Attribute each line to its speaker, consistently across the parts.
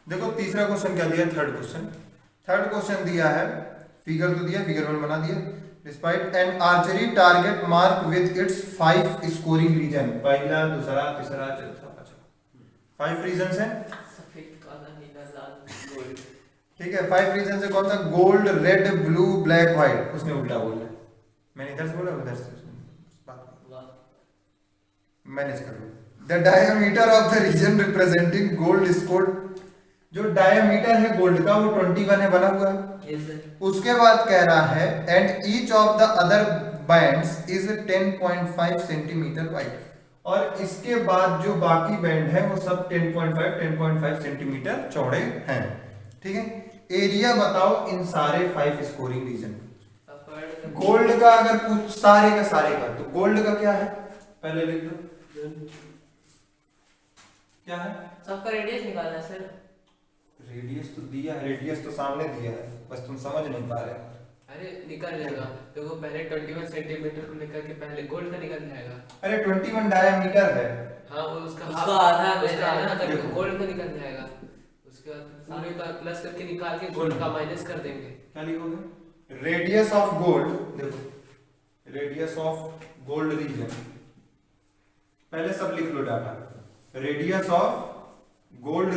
Speaker 1: देखो तीसरा क्वेश्चन क्या दिया, थर्ड क्वेश्चन दिया है, फिगर तो दिया, फिगर 1 बना दिया। Despite an archery target mark with its 5 scoring region, पहला दूसरा तीसरा चौथा पांचवा, 5 रीजन है।
Speaker 2: सफेद काला नीला लाल गोल्ड।
Speaker 1: ठीक है, 5 रीजन से कौन सा, gold red blue black white, उसने उल्टा बोला, मैंने इधर से बोला उधर से, मैनेज कर लो। The diameter of the region representing gold score, जो डायमीटर है गोल्ड का वो 21 है, बना हुआ है। उसके बाद कह रहा है and each of the other bands is 10.5 centimetre wide, और इसके बाद जो बाकी बैंड है वो सब 10.5 सेंटीमीटर चौड़े हैं। ठीक है, एरिया बताओ इन सारे 5 स्कोरिंग रीजन। गोल्ड का अगर कुछ सारे का तो गोल्ड का क्या है, पहले लिख दो क्या है,
Speaker 2: सबका रेडियस निकालना है सर।
Speaker 1: रेडियस तो दिया है, रेडियस तो सामने दिया है, बस तुम समझ नहीं पा रहे।
Speaker 2: अरे निकल जाएगा, देखो पहले 21 सेंटीमीटर को निकाल के पहले गोल्ड का निकल जाएगा।
Speaker 1: अरे 21 डायमीटर है।
Speaker 2: हाँ वो उसका आधा है, गोल्ड का निकल जाएगा। उसके बाद पूरे का प्लस करके निकाल के गोल्ड का माइनस कर देंगे।
Speaker 1: क्या लिखोगे, रेडियस ऑफ गोल्ड, देखो रेडियस ऑफ गोल्ड रीजन, पहले सब लिख लो data, radius of gold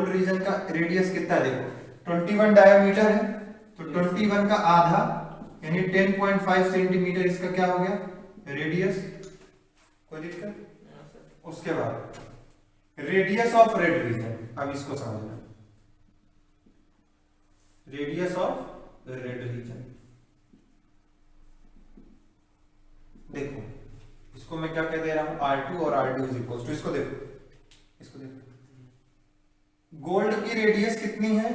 Speaker 1: region का रेडियस कितना है, देखो 21 डायमीटर है, तो 21 का आधा यानी 10.5 सेंटीमीटर इसका क्या हो गया रेडियस, कोई दिक्कत। उसके बाद रेडियस ऑफ रेड रीजन, अब इसको समझना, रेडियस ऑफ रेड रीजन, देखो इसको मैं क्या कह दे रहा हूं, R2 और R2 इज इक्वल टू, इसको देखो गोल्ड की रेडियस कितनी है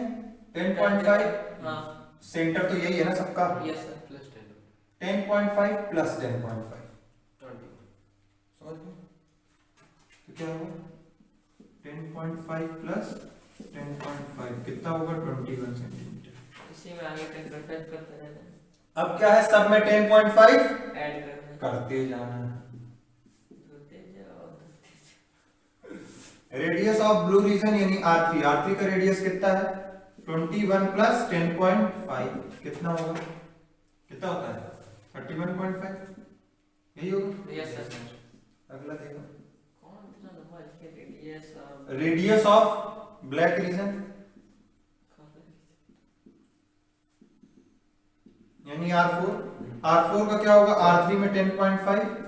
Speaker 1: 10.5,
Speaker 2: हाँ
Speaker 1: सेंटर तो यही है ना सबका,
Speaker 2: यस सर, प्लस
Speaker 1: 10.5 प्लस 10.5
Speaker 2: 20।
Speaker 1: समझ गए, तो क्या होगा 10.5 प्लस 10.5 कितना होगा 21 सेंटीमीटर।
Speaker 2: इसी में आगे 10.5 करते रहना,
Speaker 1: अब क्या है सब में 10.5
Speaker 2: ऐड करना,
Speaker 1: करते जाना।
Speaker 2: होते जाओ।
Speaker 1: रेडियस ऑफ ब्लू रीजन यानी R3 का रेडियस कितना है 21 प्लस 10.5 कितना होगा, कितना होता है 31.5, यही होगा।
Speaker 2: Yes sir.
Speaker 1: अगला देखो,
Speaker 2: कौन इतना लंबा लिखे, radius of
Speaker 1: radius of black reason यानी R4 का क्या होगा, R3 में 10.5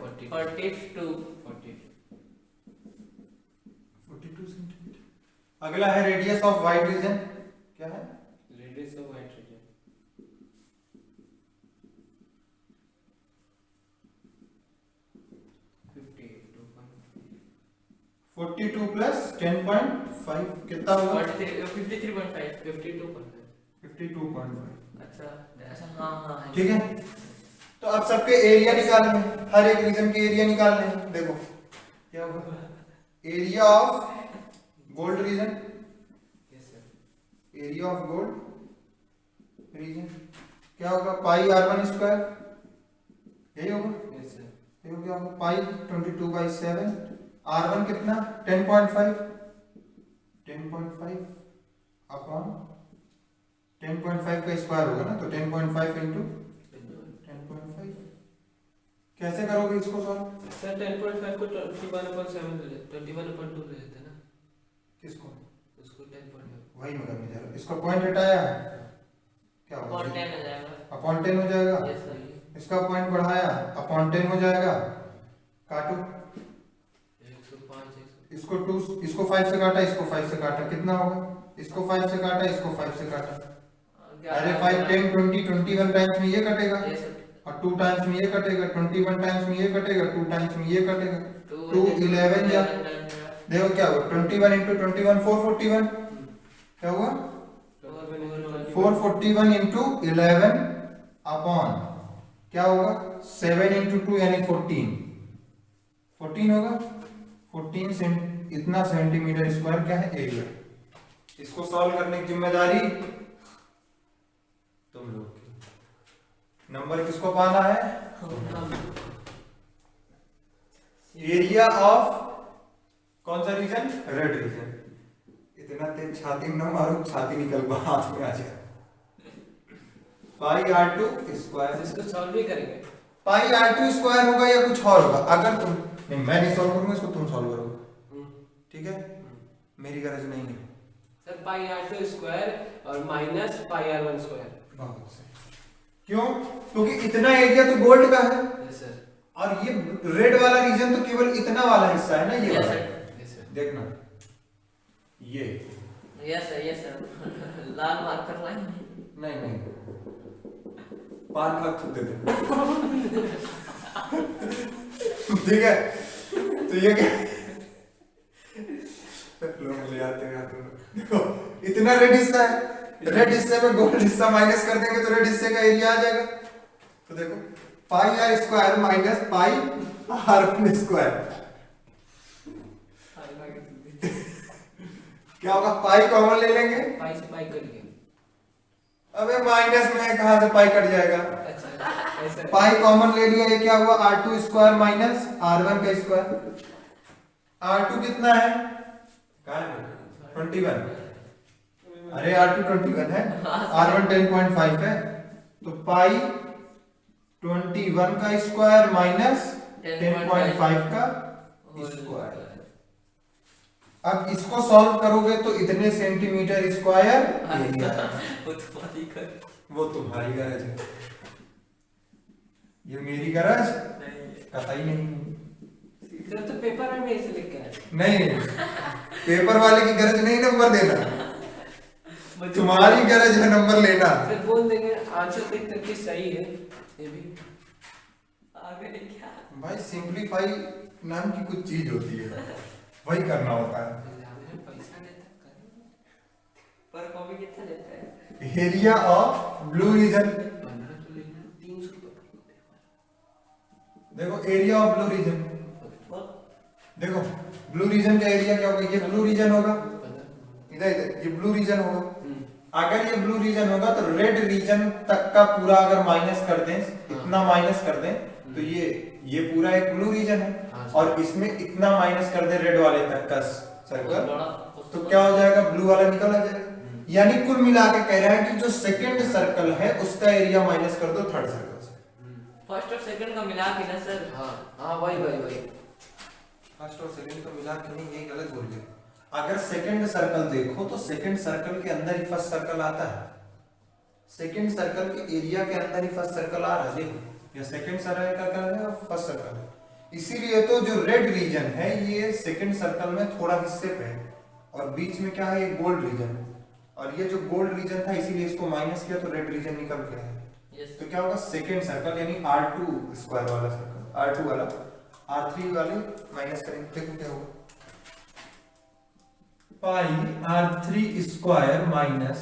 Speaker 1: 42 सेंटीमीटर। अगला है रेडियस ऑफ व्हाइट रीजन, क्या है
Speaker 2: radius of white region
Speaker 1: 42 plus 10.5 कितना होगा
Speaker 2: 53.5
Speaker 1: 52.5।
Speaker 2: अच्छा ऐसा, हाँ हाँ
Speaker 1: ठीक है, तो अब सबके एरिया निकालने हैं, हर एक रीजन के एरिया निकालने हैं। देखो क्या होगा, area of gold reason,
Speaker 2: yes sir,
Speaker 1: area of gold reason क्या होगा पाई R1 स्क्वायर, यही होगा,
Speaker 2: यस सर,
Speaker 1: ये हो गया आपको पाई 22/7, R1 कितना 10.5 अपॉन 10.5 का स्क्वायर होगा ना, तो 10.5 इंटू 10.5। कैसे करोगे इसको सॉल्व,
Speaker 2: सर 10.5 को 21/2 ले लेते हैं ना,
Speaker 1: किसको,
Speaker 2: उसको 10.5
Speaker 1: वही मैं करने जा रहा हूँ, इसका पॉइंट हटाया क्या होगा
Speaker 2: अपॉन 10 हो जाएगा।
Speaker 1: अपॉन 10 हो जाएगा,
Speaker 2: यस सर,
Speaker 1: इसका पॉइंट बढ़ाया अपॉन 10 हो जाएगा, काटो
Speaker 2: 105
Speaker 1: इसको 2, इसको 5 से काटा, इसको 5 से काटा, कितना होगा, इसको 5 से काटा, इसको 5 से काटा, अरे 5 10 20 21 टाइम्स में ये कटेगा,
Speaker 2: यस सर,
Speaker 1: और 2 टाइम्स में ये कटेगा, 21 टाइम्स में ये कटेगा, 2 टाइम्स में ये कटेगा, 2 11 या देखो क्या हुआ 21 इंटू 21 441, क्या हुआ 441 इंटू 11 अपॉन क्या होगा 7 इंटू 2 यानी 14 होगा, 14 इतना सेंटीमीटर स्क्वायर क्या है एरिया। इसको सॉल्व करने की जिम्मेदारी तुम लोग की, नंबर किसको पाना है, एरिया ऑफ कौन सा रीजन? Red region. इतना तेज छाती में न मारो, छाती निकल कर हाथ में आ जाए। पाई R2 स्क्वायर,
Speaker 2: इसको सॉल्व भी करेंगे।
Speaker 1: पाई R2 स्क्वायर होगा या कुछ और होगा? अगर तुम नहीं, मैं नहीं सॉल्व करूंगा इसको, तुम सॉल्व करोगे, ठीक है? मेरी गरज नहीं है
Speaker 2: सर पाई R2 स्क्वायर और माइनस पाई R1 स्क्वायर।
Speaker 1: बहुत सही। क्यों? क्योंकि इतना एरिया तो गोल्ड का है
Speaker 2: यस सर।
Speaker 1: और ये रेड वाला रीजन तो केवल इतना वाला हिस्सा है ना, ये
Speaker 2: यस
Speaker 1: वाला।
Speaker 2: सर। Yes sir.
Speaker 1: देखना ये,
Speaker 3: यस सर लाल मार्कर लाइन
Speaker 1: नहीं नहीं, पान का थूक देते ठीक है, तो ये क्या लोग ले आते हैं देखो, इतना रेड हिस्सा है, रेड हिस्से में गोल्ड हिस्सा माइनस कर देंगे तो रेड हिस्से का एरिया आ जाएगा। तो देखो pi R square minus pi R1 square, क्या होगा? पाई कॉमन ले लेंगे,
Speaker 2: पाई से पाई कट गया।
Speaker 1: अबे माइनस में कहां से पाई कट जाएगा?
Speaker 2: अच्छा ऐसा।
Speaker 1: पाई कॉमन ले लिया, ये क्या हुआ? R2 स्क्वायर माइनस R1 का स्क्वायर। R2 कितना है? कहां है? 21। अरे R2 21 है, R1 10.5 है, तो पाई 21 का स्क्वायर माइनस 10.5 का स्क्वायर। अब इसको सॉल्व करोगे तो इतने सेंटीमीटर स्क्वायर एरिया है। वो तुम्हारी गरज है, ये मेरी गरज कतई नहीं।
Speaker 2: सर तो पेपर में ऐसे लिख के आए।
Speaker 1: नहीं, पेपर वाले की गरज नहीं नंबर देना, तुम्हारी गरज है नंबर लेना।
Speaker 2: सर बोल देंगे आंसर देख करके सही है ये भी।
Speaker 3: आगे क्या
Speaker 1: भाई सिंपलीफाई नाम की कुछ चीज होती है, वही करना होता है।
Speaker 2: पैसा देता है।
Speaker 3: पर कॉपी कितना लेता है?
Speaker 1: एरिया ऑफ ब्लू रीजन,
Speaker 2: 300 रुपये।
Speaker 1: देखो एरिया ऑफ ब्लू रीजन, देखो ब्लू रीजन का एरिया क्या होगा? ये ब्लू रीजन होगा, इधर इधर ये ब्लू रीजन होगा। अगर ये ब्लू रीजन होगा तो रेड रीजन तक का पूरा अगर माइनस कर दें, इतना माइनस कर दें, तो ये पूरा एक ब्लू रीजन है, और इसमें इतना माइनस कर दे रेड वाले तक का सर्कल, तो क्या हो जाएगा? ब्लू वाला निकल आ जाएगा। यानी कुल मिला के कह रहा है कि जो सेकंड सर्कल है उसका एरिया माइनस कर दो थर्ड सर्कल से।
Speaker 3: फर्स्ट और सेकंड का मिला के ना सर?
Speaker 2: हाँ हाँ वही।
Speaker 1: फर्स्ट और सेकंड को मिला के नहीं, ये गलत बोल गए। अगर सेकंड सर्कल देखो तो सेकंड सर्कल के अंदर ही फर्स्ट सर्कल आता है, सेकंड सर्कल के एरिया के अंदर ही फर्स्ट सर्कल आ रहा है। देखो ये सेकंड सर्कल है और फर्स्ट सर्कल है, इसीलिए तो जो रेड रीजन है ये सेकंड सर्कल में थोड़ा हिस्से पे है, और बीच में क्या है? ये गोल्ड रीजन है, और ये जो गोल्ड रीजन था इसीलिए इसको माइनस किया तो रेड रीजन निकल गया है। तो क्या होगा? सेकंड सर्कल यानी R2 स्क्वायर वाला सर्कल, R2 वाला R3 वाले माइनस करेंगे, देखो क्या होगा? पाई R3 स्क्वायर माइनस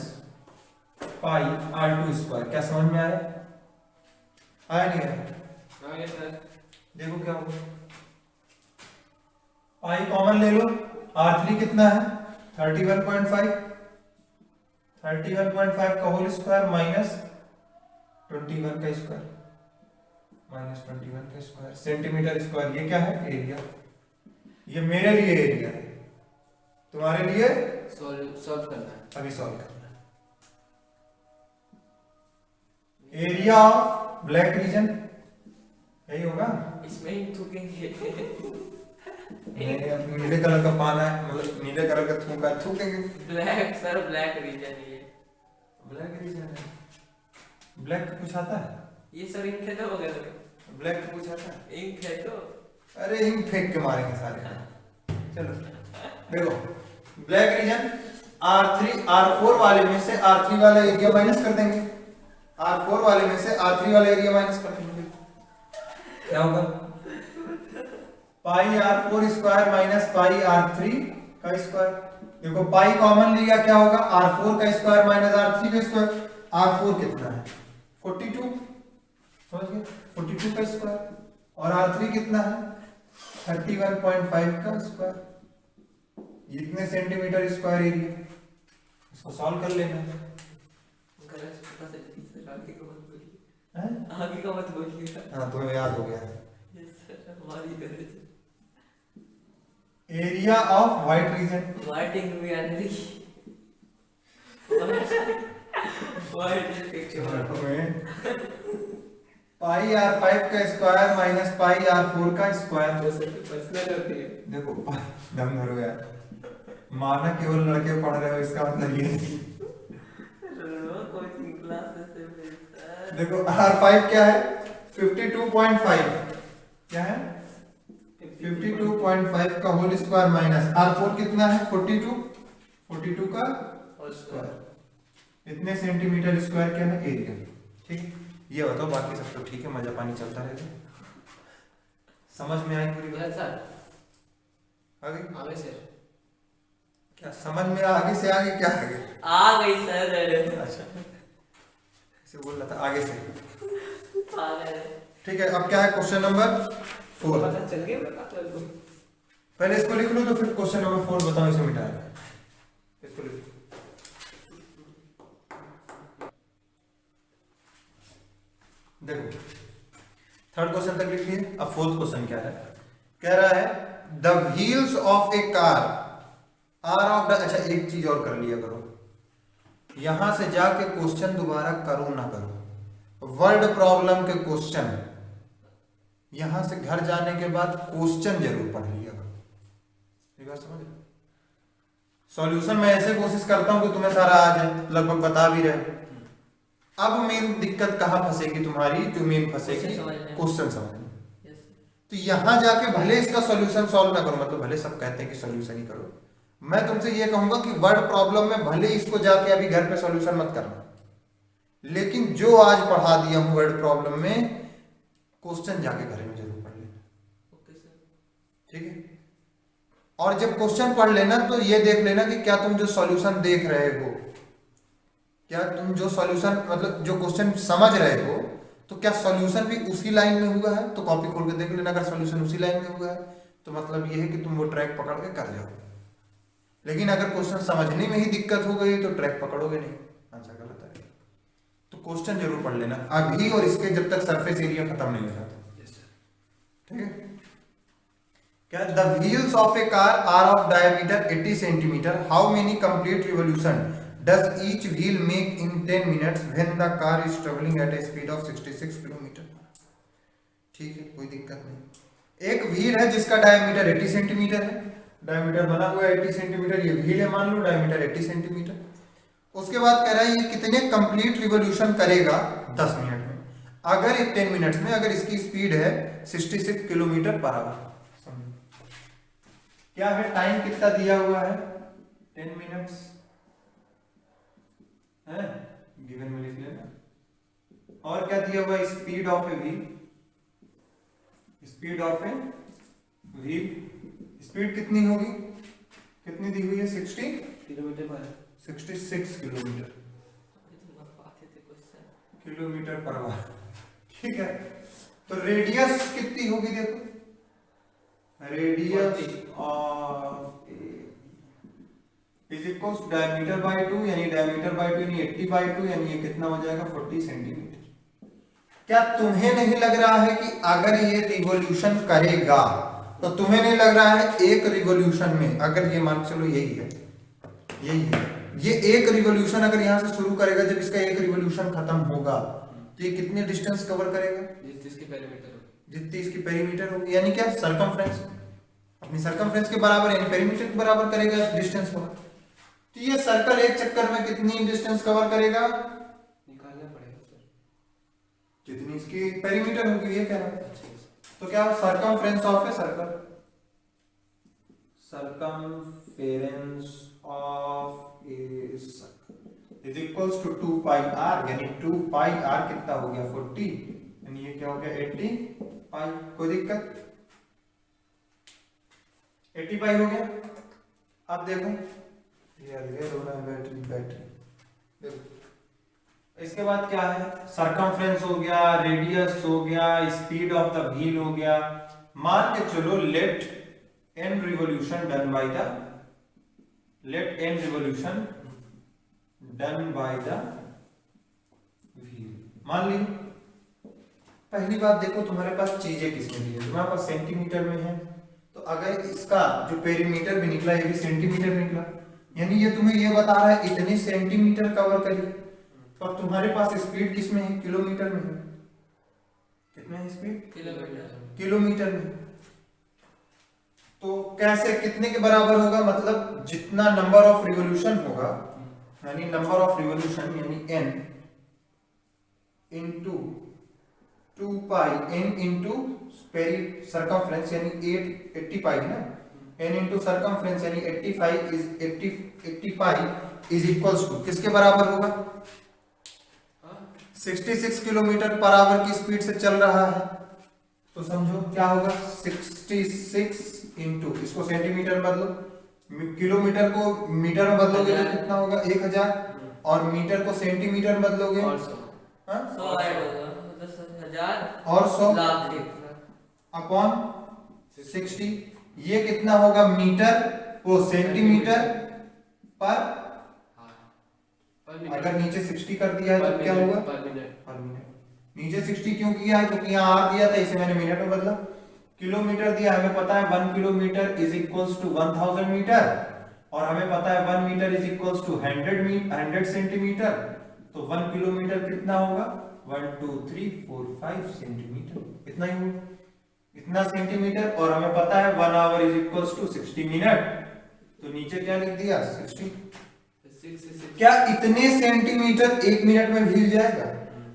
Speaker 1: पाई R2 स्क्वायर। क्या समझ में आया? आया नहीं आया?
Speaker 2: आगे सर
Speaker 1: देखो क्या होगा? पाई कॉमन ले लो, R3 कितना है? 31.5, 31.5 का होल स्क्वायर माइनस 21 का स्क्वायर, माइनस 21 का स्क्वायर सेंटीमीटर स्क्वायर। ये क्या है? एरिया। ये मेरे लिए एरिया है, तुम्हारे लिए
Speaker 2: सॉल्व करना है।
Speaker 1: अभी सॉल्व करना है। एरिया ऑफ ब्लैक रीजन यही होगा।
Speaker 3: इसमें ही थूकेंगे।
Speaker 1: नहीं, अब नीले कलर का पाना है, मतलब नीले कलर का थूका थूकेंगे।
Speaker 3: ब्लैक सर, ब्लैक रीजन ये
Speaker 1: ब्लैक रीजन है, ब्लैक का कुछ आता है?
Speaker 3: ये सर इंक है तो वगैरह
Speaker 1: ब्लैक का कुछ आता है?
Speaker 3: इंक है तो
Speaker 1: अरे इंक फेंक के मारेंगे सारे। चलो देखो ब्लैक रीजन R3 R4 वाले में से R3 वाला एरिया माइनस कर देंगे, R4 वाले में से R3 वाला एरिया माइनस कर देंगे, क्या होगा? पाई R4 स्क्वायर माइनस पाई R3 का स्क्वायर। देखो पाई कॉमन लिया, क्या होगा? R4 का स्क्वायर माइनस R3 का स्क्वायर। R4 कितना है? 42, समझ गए? 42 का स्क्वायर, और R3 कितना है? 31.5 का स्क्वायर। इतने सेंटीमीटर स्क्वायर एरिया, इसको सॉल्व कर लेना।
Speaker 3: गलत पता चलती सर, आगे का मत बोलिए,
Speaker 1: हैं?
Speaker 3: आगे का मत बोलिए।
Speaker 1: हाँ तुम्हें याद हो गया।
Speaker 3: यस सर, हमारी गलत है।
Speaker 1: एरिया ऑफ व्हाइट रीजन,
Speaker 3: वाइटिंग भी आने लगी। वाइट पिक्चर
Speaker 1: पाई आर 5 का स्क्वायर माइनस पाई आर 4 का स्क्वायर।
Speaker 2: पर्सनल होती है।
Speaker 1: देखो दम धरो यार, माना केवल लड़के पढ़ रहे हो इसका मतलब ये नहीं।
Speaker 3: कोचिंग क्लासेस से मिलता है।
Speaker 1: देखो R5 क्या है 52.5, क्या है 52.5 का होल स्क्वायर माइनस R4 कितना है 42 का
Speaker 2: और
Speaker 1: स्क्वायर, इतने सेंटीमीटर स्क्वायर क्या है एरिया। ठीक, ये बताओ बाकी सब तो ठीक है, मजा पानी चलता रहेगा। समझ में आई पूरी बात?
Speaker 2: सर
Speaker 1: आगे
Speaker 2: आगे से
Speaker 1: क्या समझ में आगे से आगे क्या आगे?
Speaker 3: आ गई सर।
Speaker 1: अच्छा इसे बोल रहा था आगे से।
Speaker 3: आ गए।
Speaker 1: ठीक है, अब क्या है क्वेश्चन नंबर 4।
Speaker 2: पता चल गया चल को।
Speaker 1: पहले इसको लिख लो तो फिर क्वेश्चन नंबर 4 बताओ इसे मिटाया। इसको लिख लो। देखो थर्ड क्वेश्चन तक लिख लिए, अब फोर्थ क्वेश्चन क्या है, कह रहा है the wheels of a car are of the, अच्छा एक चीज और कर लिया करो, यहां से जाके क्वेश्चन दोबारा करो ना करो, वर्ड प्रॉब्लम के क्वेश्चन यहां से घर जाने के बाद क्वेश्चन जरूर पढ़ लिया करो। ये बात समझ रहे? सॉल्यूशन मैं ऐसे कोशिश करता हूं कि तुम्हें सारा आ जाए, लगभग बता भी रहे। अब मेन दिक्कत कहां फंसेगी तुम्हारी, जो मेन फंसेगी क्वेश्चन समझने। तो यहां जाके भले इसका सॉल्यूशन सॉल्व ना करो, मतलब भले सब कहते हैं कि सॉल्यूशन ही करो, मैं तुमसे ये कहूंगा कि वर्ड प्रॉब्लम में भले इसको जाके अभी घर पे सॉल्यूशन मत करना, लेकिन जो आज पढ़ा दिया हूं वर्ड प्रॉब्लम में, क्वेश्चन जाके घर में जरूर पढ़ लेना।
Speaker 3: Okay sir.
Speaker 1: ठीक है, और जब क्वेश्चन पढ़ लेना तो ये देख लेना कि क्या तुम जो सॉल्यूशन देख रहे हो, क्या तुम जो सॉल्यूशन मतलब जो क्वेश्चन समझ रहे हो, तो क्या सॉल्यूशन भी उसी लाइन में हुआ है, तो कॉपी खोल के देख लेना। अगर सॉल्यूशन उसी लाइन में हुआ है तो मतलब ये है कि तुम वो ट्रैक पकड़ के कर जाओगे, लेकिन अगर क्वेश्चन समझने में ही दिक्कत हो गई तो ट्रैक पकड़ोगे नहीं, आंसर गलत है। तो क्वेश्चन जरूर पढ़ लेना अभी, और इसके जब तक सरफेस एरिया खत्म नहीं हो जाता। ठीक है, क्या the wheels of a car are of diameter 80 centimetre, how many complete revolution does each wheel make in 10 minutes when the car is travelling at a speed of 66 kilometre. ठीक है, कोई दिक्कत नहीं। एक व्हील है जिसका डायमीटर 80 सेंटीमीटर है, diameter बना हुआ है 80 सेंटीमीटर, ये व्हील है मान लो, डायमीटर 80 सेंटीमीटर। उसके बाद कह रहा है ये कितने कंप्लीट रिवॉल्यूशन करेगा 10 मिनट में, अगर 10 मिनट्स में अगर इसकी स्पीड है 66 किलोमीटर पर आवर। क्या है टाइम कितना दिया हुआ है 10 मिनट्स है गिवन में लिख लेना, और क्या दिया हुआ है speed of a wheel, speed of a wheel, speed कितनी होगी, कितनी दी हुई है 60
Speaker 2: किलोमीटर पर
Speaker 1: 66 किलोमीटर किलोमीटर पर आवर। ठीक है, तो रेडियस कितनी होगी देखो, radius of is equals diameter by 2, यानी डायमीटर बाय 2 यानी 80 बाय 2, यानी ये कितना हो जाएगा 40 सेंटीमीटर। क्या तुम्हें नहीं लग रहा है कि अगर ये रिवॉल्यूशन करेगा, तो तुम्हें नहीं लग रहा है एक रिवॉल्यूशन में, अगर ये मान चलो यही है, यही है, ये एक रिवॉल्यूशन अगर यहां से शुरू करेगा, जब इसका एक रिवॉल्यूशन खत्म होगा तो ये कितने डिस्टेंस कवर करेगा,
Speaker 2: जिसकी पेरीमीटर हो,
Speaker 1: जितनी इसकी पेरीमीटर होगी, यानी क्या सरकमफ्रेंस, अपनी सरकमफ्रेंस के बराबर यानी पेरीमीटर के बराबर करेगा डिस्टेंस होगा। तो ये सर्कल एक चक्कर में कितनी डिस्टेंस कवर करेगा,
Speaker 2: निकालना पड़ेगा सर,
Speaker 1: जितनी इसकी पेरीमीटर होगी, ये कह रहा है। तो क्या circumference of a circle, circumference of a circle is equals to 2 pi r, यानी 2 pi r कितना हो गया 40, यानी ये क्या हो गया 80 पाई। कोई दिक्कत, 80 पाई हो गया। अब देखो ये रो रहा है बैटरी देखो, इसके बाद क्या है, सरकमफ्रेंस हो गया, रेडियस हो गया, स्पीड ऑफ द व्हील हो गया। मान के चलो let n revolution done by the, let n revolution done by the wheel, मान ली। पहली बात देखो तुम्हारे पास चीजें किसमें दी है, तुम्हारे पास सेंटीमीटर में है, तो अगर इसका जो पेरीमीटर भी निकला ये भी सेंटीमीटर निकला, यानी ये तुम्हें ये बता रहा है इतने सेंटीमीटर कवर करिए। तो अब तुम्हारे पास स्पीड किस में है? किलोमीटर में है। कितने है स्पीड? किलोमीटर में। तो कैसे, कितने के बराबर होगा? मतलब जितना नंबर ऑफ रिवॉल्यूशन होगा, यानी नंबर ऑफ रिवॉल्यूशन यानी n इंटू 2 पाई n इंटू सरकमफ्रेंस यानी 80 पाई ना, n इंटू सरकमफ्रेंस यानी 80 पाई इज इक्वल्स टू किसके बराबर होगा? 66 किलोमीटर पर आवर की स्पीड से चल रहा है। तो समझो क्या होगा, 66 इंटू, इसको सेंटीमीटर बदलो, किलोमीटर को मीटर में बदलोगे तो कितना होगा? 1000, और मीटर को सेंटीमीटर में बदलोगे
Speaker 2: और 100
Speaker 3: 100 ऐड होगा, 10,000
Speaker 1: और 100
Speaker 3: लाख
Speaker 1: अपॉन 60, ये कितना होगा? मीटर वो सेंटीमीटर पर, अगर नीचे 60 कर दिया है तो क्या होगा?
Speaker 2: पर मिनट।
Speaker 1: पर मिनट। नीचे 60 क्यों किया है? क्योंकि यहाँ आर दिया था, इसे मैंने मिनट में बदला। किलोमीटर दिया, हमें पता है 1 kilometre is equals to 1000 metre, और हमें पता है 1 metre is equals to 100 centimetre. तो 1 किलोमीटर कितना होगा? 1 2 3 4 5 सेंटीमीटर, इतना ही होगा, इतना सेंटीमीटर। और हमें पता है 1 hour is equals to 60 minute. तो नीचे क्या लिख दिया? 60। क्या इतने सेंटीमीटर 1 मिनट में व्हील जाएगा?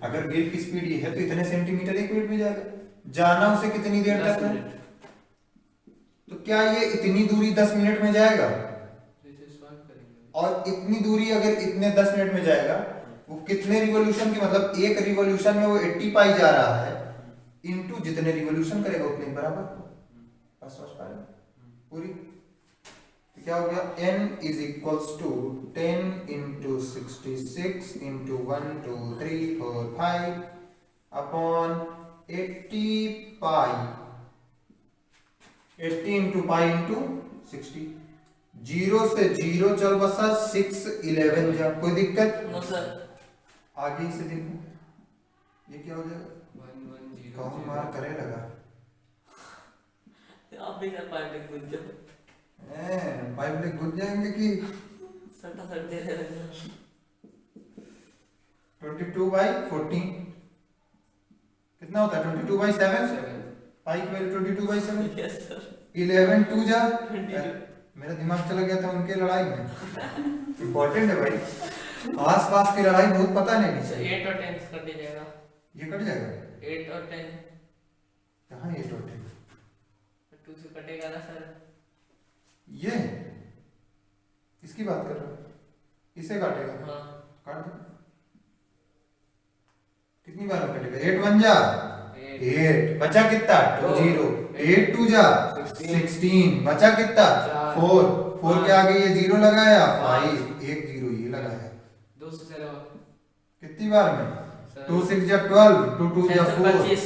Speaker 1: अगर व्हील की स्पीड ये है तो इतने सेंटीमीटर 1 मिनट में जाएगा। जाना उसे कितनी देर तक है? तो क्या ये इतनी दूरी 10 मिनट में जाएगा? और इतनी दूरी अगर इतने 10 मिनट में जाएगा, वो कितने रिवॉल्यूशन की, मतलब एक रिवॉल्यूशन में वो 80 पाई जा रहा है, इनटू जितने रिवॉल्यूशन करेगा उतने बराबर। बस समझ पा रहे हो पूरी? तो क्या हो गया? n is equals to 10 into 66 into 1 2 3 4 5 upon 80 pi, 80 into pi into 60। 0 से 0 चल बसा 6 11 जा, कोई दिक्कत?
Speaker 3: No sir.
Speaker 1: आगे से देखो ये क्या हो जाएगा?
Speaker 2: 110
Speaker 1: कौन मार करे लगा?
Speaker 3: आप भी सर पार्टी पूछ जाओ,
Speaker 1: पाइप लेक घुस जाएंगे कि
Speaker 3: सटा सट दे रहे हैं।
Speaker 1: 22/14 कितना होता है? 22/7, पाई की वैल्यू 22/7।
Speaker 3: Yes sir.
Speaker 1: 11 2 जा,
Speaker 3: 22।
Speaker 1: मेरा दिमाग चला गया था उनके लड़ाई में। इम्पोर्टेंट है भाई, आस पास की लड़ाई बहुत पता नहीं
Speaker 3: सर
Speaker 1: चाहिए।
Speaker 3: 8 और 10 कट जाएगा,
Speaker 1: ये कट जाएगा?
Speaker 3: 8 और 10
Speaker 1: कहाँ ये टोटल?
Speaker 3: 2 से कटेगा ना सर।
Speaker 1: ये इसकी बात कर रहा हूँ, इसे काटेगा?
Speaker 3: हाँ
Speaker 1: काट दो। कितनी बार में कटेगा? 8 1 जा 8, बचा कितना? 0, 8 2 जा 16, बचा कितना? 4, 4 के आगे ये 0 लगाया, 5, 1 0 ये लगाया।
Speaker 2: 2 से चलो
Speaker 1: कितनी बार में? 2 6 जा 12, 2 2 जा 4,
Speaker 3: 625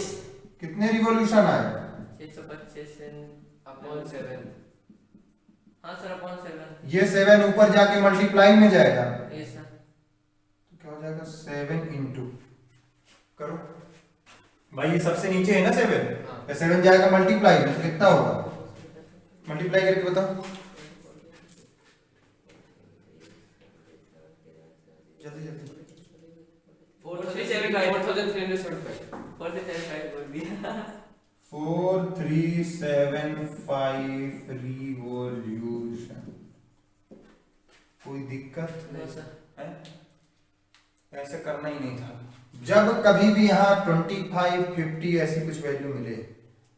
Speaker 1: कितने रिवॉल्यूशन आए?
Speaker 3: 625
Speaker 2: अपॉन 7।
Speaker 3: हाँ सर अपॉन 7।
Speaker 1: ये 7 ऊपर जाके मल्टीप्लाई में जाएगा,
Speaker 3: यस सर।
Speaker 1: तो क्या हो जाएगा? 7 इंटू करो भाई, ये सबसे नीचे है ना 7,
Speaker 2: हाँ।
Speaker 1: 7 जाएगा मल्टीप्लाई में, तो कितना होगा? मल्टीप्लाई करके बताओ जल्दी जल्दी।
Speaker 2: 4375
Speaker 3: 4375 बोल दिया।
Speaker 1: 4375 रिवॉल्यूशन। कोई दिक्कत
Speaker 3: नो सर।
Speaker 1: है? ऐसे करना ही नहीं था। जब कभी भी यहाँ 25 50 ऐसी कुछ वैल्यू मिले,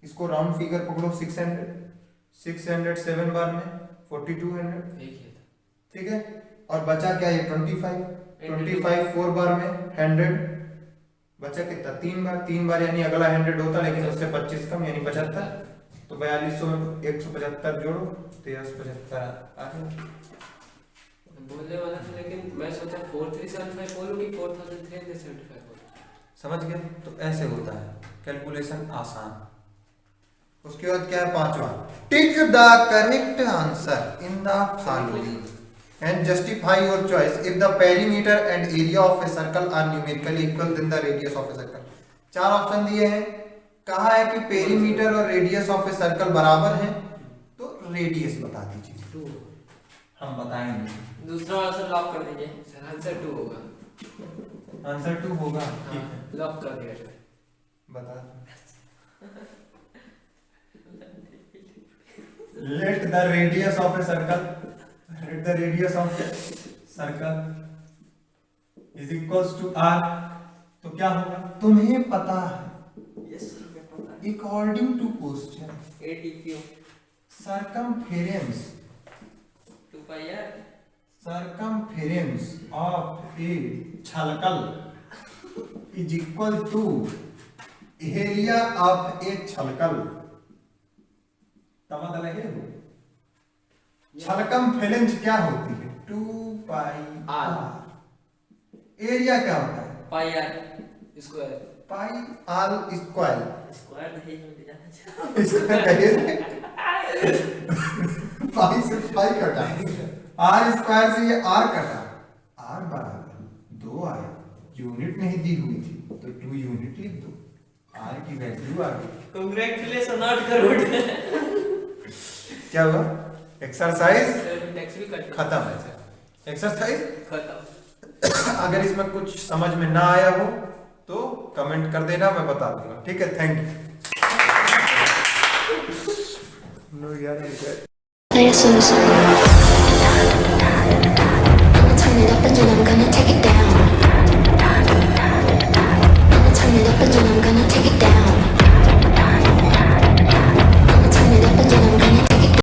Speaker 1: इसको राउंड फिगर पकड़ो, 600 7 बार में 4200, ठीक है। और बचा क्या? ये 25 4 बार में 100, बचा कितना? 3 बार यानी अगला 100 होता, लेकिन उससे 25 कम यानी 75। तो 4200 में 175 जोड़ो, 1375 आ गया।
Speaker 2: बोलने वाला था, लेकिन मैं सोचा 4375 बोलूं कि 4375 बोलूं।
Speaker 1: समझ गए? तो ऐसे होता है कैलकुलेशन आसान। उसके बाद क्या है? 5वां, tick the correct answer in the following and justify your choice if the perimeter and area of a circle are numerically equal then the radius of a circle. 4 option दिए हैं। कहा है कि पेरीमीटर और रेडियस ऑफ ए सर्कल बराबर हैं, radius बता दीजिए।
Speaker 2: 2।
Speaker 1: हम बताएंगे।
Speaker 3: दूसरा वाला सर लॉक कर दीजिए।
Speaker 2: सर आंसर 2 होगा।
Speaker 1: आंसर 2 होगा, ठीक
Speaker 2: हाँ,
Speaker 1: है
Speaker 2: लॉक कर दिया सर।
Speaker 1: बता दो। Let the radius of a circle, let the radius of a circle is equals to r, तो क्या होगा तुम्हें पता है।
Speaker 3: यस सर मैं पता है।
Speaker 1: According to question,
Speaker 3: ATQ
Speaker 1: circumference
Speaker 3: 2 pi r
Speaker 1: circumference of a छलकल is equal to area of a छलकल। तमा दला है छलकमफेरेंस क्या होती है 2 पाई r। एरिया क्या होता है
Speaker 3: pi r
Speaker 2: स्क्वायर।
Speaker 1: पाई r स्क्वायर।
Speaker 3: स्क्वायर दहेज में ले जाना चाहिए।
Speaker 1: इसका कहिए पाई से पाई कटा, r स्क्वायर से ये r कटा, r बराबर 2 आया, यूनिट नहीं दी हुई थी तो 2 यूनिट लिख दो, r की वैल्यू आ गई।
Speaker 3: कांग्रेचुलेशन 8 करोड़।
Speaker 1: क्या हुआ एक्सरसाइज
Speaker 2: सर टैक्स भी कट
Speaker 1: खत्म है सर, एक्सरसाइज
Speaker 2: खत्म।
Speaker 1: अगर इसमें कुछ समझ में ना आया हो तो कमेंट कर देना, मैं बता दूंगा, ठीक है। Thank you. नो यार